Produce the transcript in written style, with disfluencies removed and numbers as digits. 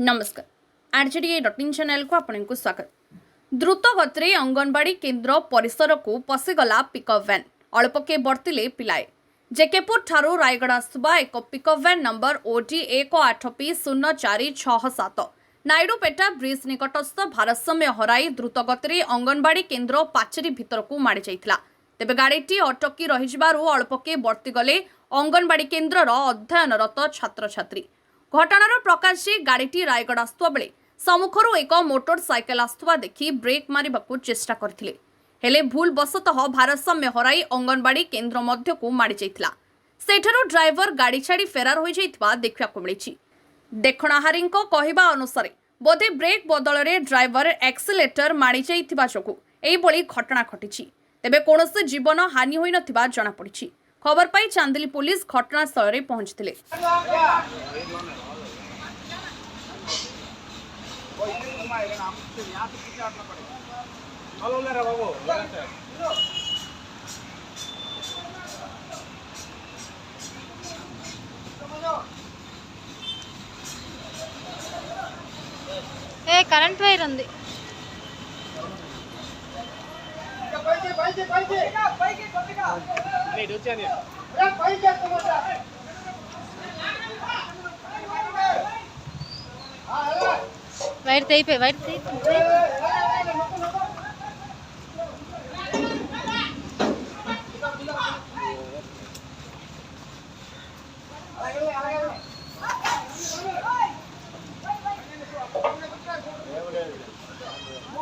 नमस्कार आरजेडी.इन चैनल को आपको स्वागत। द्रुत गति अंगनवाड़ी केन्द्र परिसर को पशिगला पिकअप वैन अल्पके बर्तिले पिलाए। जेकेपुर ठारू रायगढ़ आसुवा एक pickup van number OD 18P0467 Naidupeta bridge निकटस्थ भारसाम्य हराई द्रुत गति अंगनवाड़ी केन्द्र पाचेरी भितर को माड़ी जाइथिला। तेबे गाड़ीटी अटकी रहिजिबारु अल्पके बर्तिगले अंगनवाड़ी केन्द्रर अध्ययनरत छात्र छात्री। घटनार प्रकाश गाड़ीटी रायगढ़ आसुवा बेले सम्मुखर एक मोटरसाइकेल आसुवा देखि ब्रेक मारिबाकू चेष्टा करथिले, हेले भूल बसतः भारसाम्य हराई अंगनवाड़ी केन्द्र मध्यकू माड़ी जाइथिला। सेठारु ड्राइवर गाड़ी छाड़ी फेरार होई जाइथिबा देखिबाकू मिलिछि। देखणाहारींको कहिबा अनुसार बोधे ब्रेक बदल में ड्राइवर एक्सिलेटर माड़ी जाइथिबा जोगु एइभଳି घटना घटिछि। तेबे कोनोसी जीवन हानि होई नथिबा जणा पड़िछि। खबर पाई चांदिली पुलिस घटनास्थल में पहुंचथिले। కరెంట్ వైర్ ఉంది. వైర్ తెయిపోయి